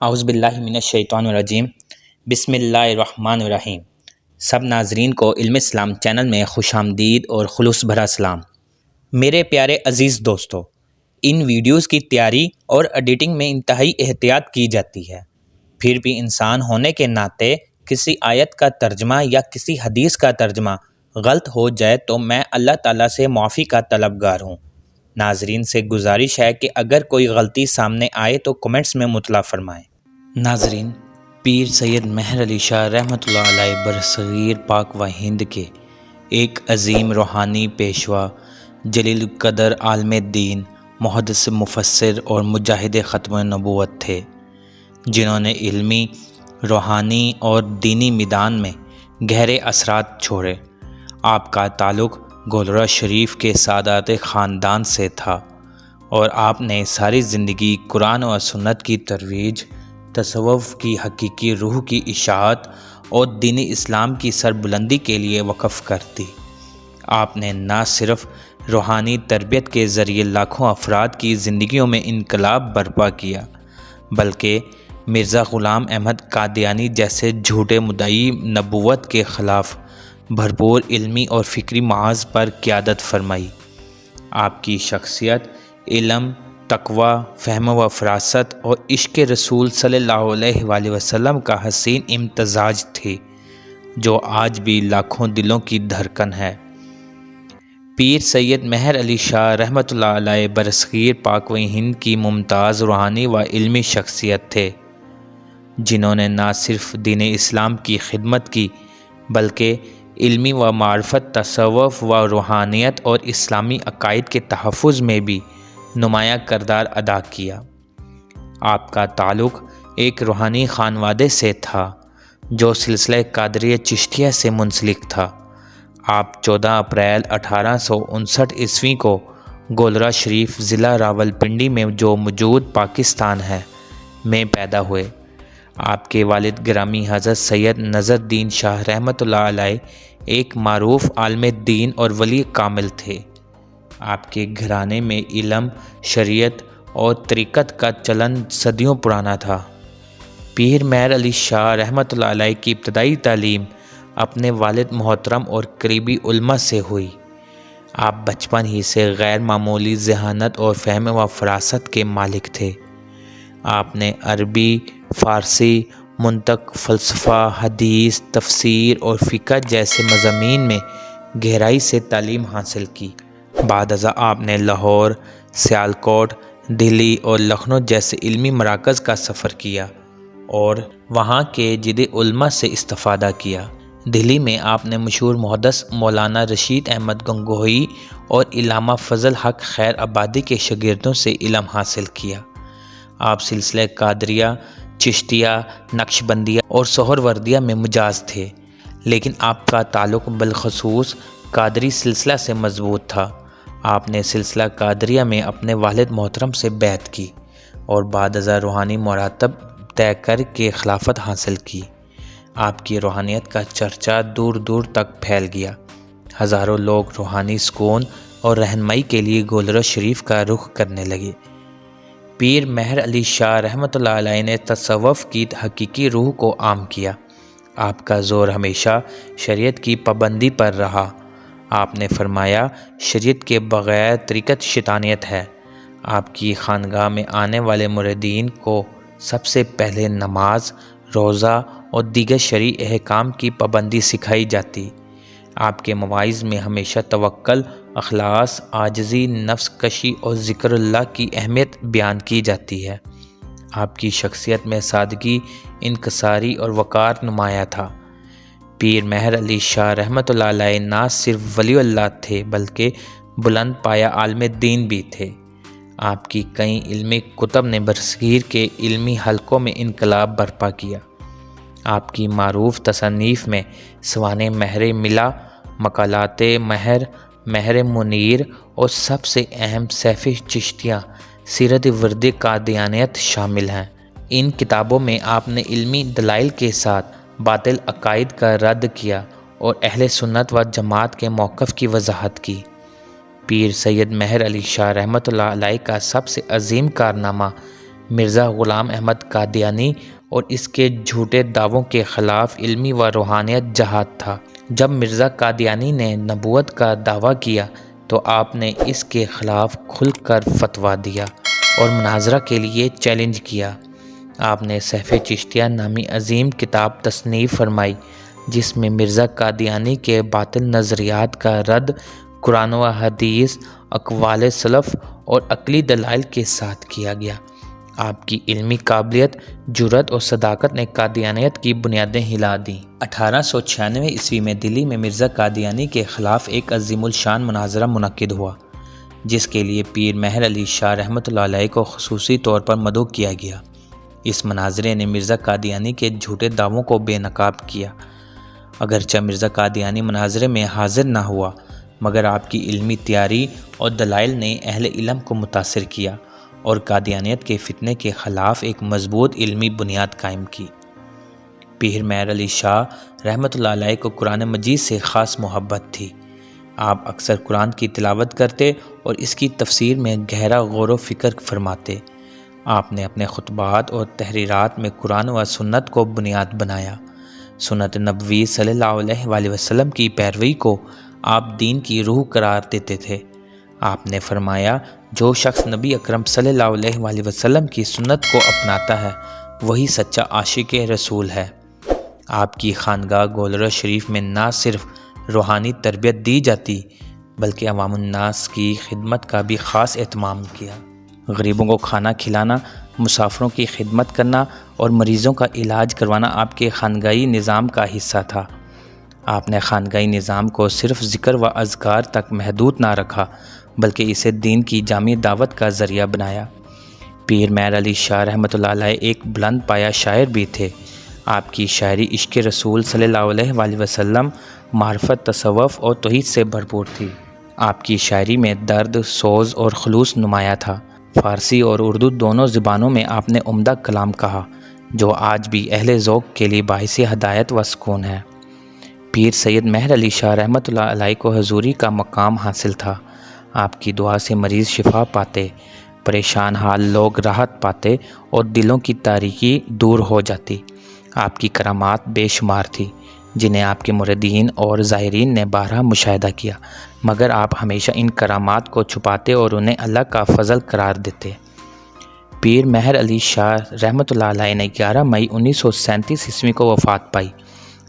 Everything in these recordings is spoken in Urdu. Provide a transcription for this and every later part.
اعوذ باللہ من الشیطان الرجیم بسم اللہ الرحمن الرحیم۔ سب ناظرین کو علم اسلام چینل میں خوش آمدید اور خلوص بھرا سلام۔ میرے پیارے عزیز دوستو، ان ویڈیوز کی تیاری اور ایڈیٹنگ میں انتہائی احتیاط کی جاتی ہے، پھر بھی انسان ہونے کے ناطے کسی آیت کا ترجمہ یا کسی حدیث کا ترجمہ غلط ہو جائے تو میں اللہ تعالیٰ سے معافی کا طلبگار ہوں۔ ناظرین سے گزارش ہے کہ اگر کوئی غلطی سامنے آئے تو کمنٹس میں مطلع فرمائیں۔ ناظرین، پیر سید مہر علی شاہ رحمۃ اللہ علیہ برصغیر پاک و ہند کے ایک عظیم روحانی پیشوا، جلیل القدر عالم دین، محدث، مفسر اور مجاہد ختم نبوت تھے، جنہوں نے علمی، روحانی اور دینی میدان میں گہرے اثرات چھوڑے۔ آپ کا تعلق گولڑہ شریف کے سادات خاندان سے تھا اور آپ نے ساری زندگی قرآن و سنت کی ترویج، تصوف کی حقیقی روح کی اشاعت اور دین اسلام کی سربلندی کے لیے وقف کر دی۔ آپ نے نہ صرف روحانی تربیت کے ذریعے لاکھوں افراد کی زندگیوں میں انقلاب برپا کیا، بلکہ مرزا غلام احمد قادیانی جیسے جھوٹے مدعی نبوت کے خلاف بھرپور علمی اور فکری محاذ پر قیادت فرمائی۔ آپ کی شخصیت علم، تقوی، فہم و فراست اور عشق رسول صلی اللہ علیہ وآلہ وسلم کا حسین امتزاج تھی، جو آج بھی لاکھوں دلوں کی دھڑکن ہے۔ پیر سید مہر علی شاہ رحمۃ اللہ علیہ برصغیر پاک و ہند کی ممتاز روحانی و علمی شخصیت تھے، جنہوں نے نہ صرف دین اسلام کی خدمت کی بلکہ علمی و معرفت، تصوف و روحانیت اور اسلامی عقائد کے تحفظ میں بھی نمایاں کردار ادا کیا۔ آپ کا تعلق ایک روحانی خانوادے سے تھا جو سلسلہ قادریہ چشتیہ سے منسلک تھا۔ آپ 14 اپریل 1859 عیسوی کو گولڑہ شریف، ضلع راولپنڈی میں جو موجود پاکستان ہے، میں پیدا ہوئے۔ آپ کے والد گرامی حضرت سید نظر الدین شاہ رحمۃ اللہ علیہ ایک معروف عالم دین اور ولی کامل تھے۔ آپ کے گھرانے میں علم، شریعت اور طریقت کا چلن صدیوں پرانا تھا۔ پیر مہر علی شاہ رحمۃ اللہ علیہ کی ابتدائی تعلیم اپنے والد محترم اور قریبی علماء سے ہوئی۔ آپ بچپن ہی سے غیر معمولی ذہانت اور فہم و فراست کے مالک تھے۔ آپ نے عربی، فارسی، منطق، فلسفہ، حدیث، تفسیر اور فقہ جیسے مضامین میں گہرائی سے تعلیم حاصل کی۔ بعد ازاں آپ نے لاہور، سیالکوٹ، دہلی اور لکھنؤ جیسے علمی مراکز کا سفر کیا اور وہاں کے جدی علماء سے استفادہ کیا۔ دہلی میں آپ نے مشہور محدث مولانا رشید احمد گنگوہی اور علامہ فضل حق خیر آبادی کے شاگردوں سے علم حاصل کیا۔ آپ سلسلہ قادریہ، چشتیہ، نقشبندیہ اور سہروردیہ میں مجاز تھے، لیکن آپ کا تعلق بالخصوص قادری سلسلہ سے مضبوط تھا۔ آپ نے سلسلہ قادریہ میں اپنے والد محترم سے بیعت کی اور بعد ازاں روحانی مراتب طے کر کے خلافت حاصل کی۔ آپ کی روحانیت کا چرچا دور دور تک پھیل گیا۔ ہزاروں لوگ روحانی سکون اور رہنمائی کے لیے گولڑہ شریف کا رخ کرنے لگے۔ پیر مہر علی شاہ رحمۃ اللہ علیہ نے تصوف کی حقیقی روح کو عام کیا۔ آپ کا زور ہمیشہ شریعت کی پابندی پر رہا۔ آپ نے فرمایا، شریعت کے بغیر طریقت شیطانیت ہے۔ آپ کی خانقاہ میں آنے والے مریدین کو سب سے پہلے نماز، روزہ اور دیگر شرعی احکام کی پابندی سکھائی جاتی۔ آپ کے مواعظ میں ہمیشہ توکل، اخلاص، عاجزی، نفس کشی اور ذکر اللہ کی اہمیت بیان کی جاتی ہے۔ آپ کی شخصیت میں سادگی، انکساری اور وقار نمایاں تھا۔ پیر مہر علی شاہ رحمۃ اللہ علیہ نہ صرف ولی اللہ تھے بلکہ بلند پایہ عالم دین بھی تھے۔ آپ کی کئی علمی کتب نے برصغیر کے علمی حلقوں میں انقلاب برپا کیا۔ آپ کی معروف تصانیف میں سوانح مہر ملا، مقالات مہر، مہر منیر اور سب سے اہم سیف چشتیہ سیرت ورد قادیانیت شامل ہیں۔ ان کتابوں میں آپ نے علمی دلائل کے ساتھ باطل عقائد کا رد کیا اور اہل سنت و جماعت کے موقف کی وضاحت کی۔ پیر سید مہر علی شاہ رحمۃ اللہ علیہ کا سب سے عظیم کارنامہ مرزا غلام احمد قادیانی اور اس کے جھوٹے دعووں کے خلاف علمی و روحانیت جہاد تھا۔ جب مرزا قادیانی نے نبوت کا دعویٰ کیا تو آپ نے اس کے خلاف کھل کر فتویٰ دیا اور مناظرہ کے لیے چیلنج کیا۔ آپ نے سیف چشتیہ نامی عظیم کتاب تصنیف فرمائی جس میں مرزا قادیانی کے باطل نظریات کا رد قرآن و حدیث، اقوال سلف اور عقلی دلائل کے ساتھ کیا گیا۔ آپ کی علمی قابلیت، جرأت اور صداقت نے قادیانیت کی بنیادیں ہلا دیں۔ 1896 عیسوی میں دلی میں مرزا قادیانی کے خلاف ایک عظیم الشان مناظرہ منعقد ہوا جس کے لیے پیر مہر علی شاہ رحمۃ اللہ علیہ کو خصوصی طور پر مدعو کیا گیا۔ اس مناظرے نے مرزا قادیانی کے جھوٹے دعووں کو بے نقاب کیا۔ اگرچہ مرزا قادیانی مناظرے میں حاضر نہ ہوا مگر آپ کی علمی تیاری اور دلائل نے اہل علم کو متاثر کیا اور قادیانیت کے فتنے کے خلاف ایک مضبوط علمی بنیاد قائم کی۔ پیر مہر علی شاہ رحمۃ اللہ علیہ کو قرآن مجید سے خاص محبت تھی۔ آپ اکثر قرآن کی تلاوت کرتے اور اس کی تفسیر میں گہرا غور و فکر فرماتے۔ آپ نے اپنے خطبات اور تحریرات میں قرآن و سنت کو بنیاد بنایا۔ سنت نبوی صلی اللہ علیہ وآلہ وسلم کی پیروی کو آپ دین کی روح قرار دیتے تھے۔ آپ نے فرمایا، جو شخص نبی اکرم صلی اللہ علیہ وآلہ وسلم کی سنت کو اپناتا ہے وہی سچا عاشق رسول ہے۔ آپ کی خانگاہ گولڑہ شریف میں نہ صرف روحانی تربیت دی جاتی بلکہ عوام الناس کی خدمت کا بھی خاص اہتمام کیا۔ غریبوں کو کھانا کھلانا، مسافروں کی خدمت کرنا اور مریضوں کا علاج کروانا آپ کے خانگاہی نظام کا حصہ تھا۔ آپ نے خانگاہی نظام کو صرف ذکر و اذکار تک محدود نہ رکھا بلکہ اسے دین کی جامع دعوت کا ذریعہ بنایا۔ پیر مہر علی شاہ رحمۃ اللہ علیہ ایک بلند پایہ شاعر بھی تھے۔ آپ کی شاعری عشق رسول صلی اللہ علیہ وآلہ وسلم، معرفت، تصوف اور توحید سے بھرپور تھی۔ آپ کی شاعری میں درد، سوز اور خلوص نمایاں تھا۔ فارسی اور اردو دونوں زبانوں میں آپ نے عمدہ کلام کہا جو آج بھی اہل ذوق کے لیے باعث ہدایت و سکون ہے۔ پیر سید مہر علی شاہ رحمۃ اللہ علیہ کو حضوری کا مقام حاصل تھا۔ آپ کی دعا سے مریض شفا پاتے، پریشان حال لوگ راحت پاتے اور دلوں کی تاریکی دور ہو جاتی۔ آپ کی کرامات بے شمار تھی جنہیں آپ کے مریدین اور زائرین نے بارہا مشاہدہ کیا مگر آپ ہمیشہ ان کرامات کو چھپاتے اور انہیں اللہ کا فضل قرار دیتے۔ پیر مہر علی شاہ رحمۃ اللہ علیہ نے 11 مئی 1937 عیسوی کو وفات پائی۔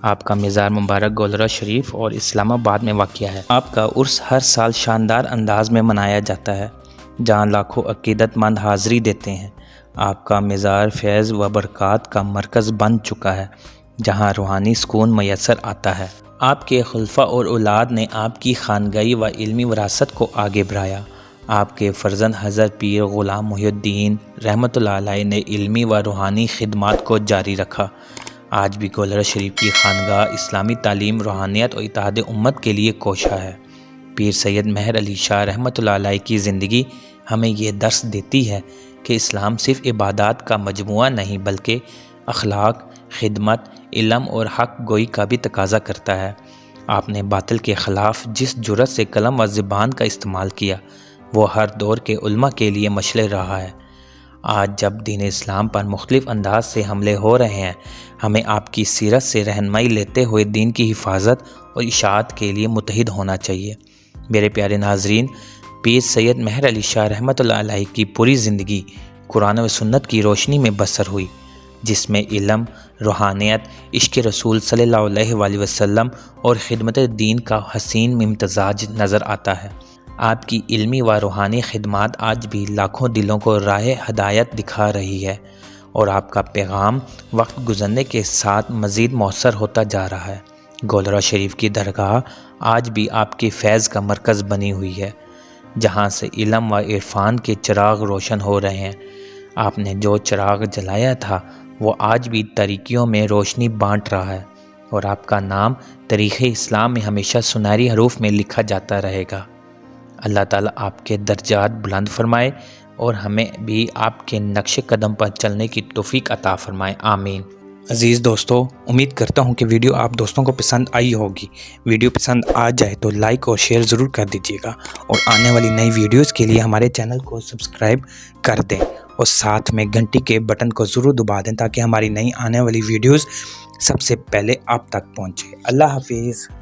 آپ کا مزار مبارک گولڑہ شریف اور اسلام آباد میں واقع ہے۔ آپ کا عرس ہر سال شاندار انداز میں منایا جاتا ہے جہاں لاکھوں عقیدت مند حاضری دیتے ہیں۔ آپ کا مزار فیض و برکات کا مرکز بن چکا ہے جہاں روحانی سکون میسر آتا ہے۔ آپ کے خلفاء اور اولاد نے آپ کی خانگاہی و علمی وراثت کو آگے بڑھایا۔ آپ کے فرزند حضرت پیر غلام محی الدین رحمۃ اللہ علیہ نے علمی و روحانی خدمات کو جاری رکھا۔ آج بھی گولڑہ شریف کی خانگاہ اسلامی تعلیم، روحانیت اور اتحاد امت کے لیے کوشاں ہے۔ پیر سید مہر علی شاہ رحمۃ اللہ علیہ کی زندگی ہمیں یہ درس دیتی ہے کہ اسلام صرف عبادات کا مجموعہ نہیں بلکہ اخلاق، خدمت، علم اور حق گوئی کا بھی تقاضا کرتا ہے۔ آپ نے باطل کے خلاف جس جرأت سے قلم و زبان کا استعمال کیا وہ ہر دور کے علماء کے لیے مشعل رہا ہے۔ آج جب دین اسلام پر مختلف انداز سے حملے ہو رہے ہیں ہمیں آپ کی سیرت سے رہنمائی لیتے ہوئے دین کی حفاظت اور اشاعت کے لیے متحد ہونا چاہیے۔ میرے پیارے ناظرین، پیر سید مہر علی شاہ رحمۃ اللہ علیہ کی پوری زندگی قرآن و سنت کی روشنی میں بسر ہوئی جس میں علم، روحانیت، عشق رسول صلی اللہ علیہ وآلہ وسلم اور خدمت دین کا حسین امتزاج نظر آتا ہے۔ آپ کی علمی و روحانی خدمات آج بھی لاکھوں دلوں کو راہ ہدایت دکھا رہی ہے اور آپ کا پیغام وقت گزرنے کے ساتھ مزید مؤثر ہوتا جا رہا ہے۔ گولڑہ شریف کی درگاہ آج بھی آپ کے فیض کا مرکز بنی ہوئی ہے جہاں سے علم و عرفان کے چراغ روشن ہو رہے ہیں۔ آپ نے جو چراغ جلایا تھا وہ آج بھی تاریکیوں میں روشنی بانٹ رہا ہے اور آپ کا نام تاریخ اسلام میں ہمیشہ سنہری حروف میں لکھا جاتا رہے گا۔ اللہ تعالیٰ آپ کے درجات بلند فرمائے اور ہمیں بھی آپ کے نقش قدم پر چلنے کی توفیق عطا فرمائے، آمین۔ عزیز دوستو، امید کرتا ہوں کہ ویڈیو آپ دوستوں کو پسند آئی ہوگی۔ ویڈیو پسند آ جائے تو لائک اور شیئر ضرور کر دیجیے گا اور آنے والی نئی ویڈیوز کے لیے ہمارے چینل کو سبسکرائب کر دیں اور ساتھ میں گھنٹی کے بٹن کو ضرور دبا دیں تاکہ ہماری نئی آنے والی ویڈیوز سب سے پہلے آپ تک پہنچے۔ اللہ حافظ۔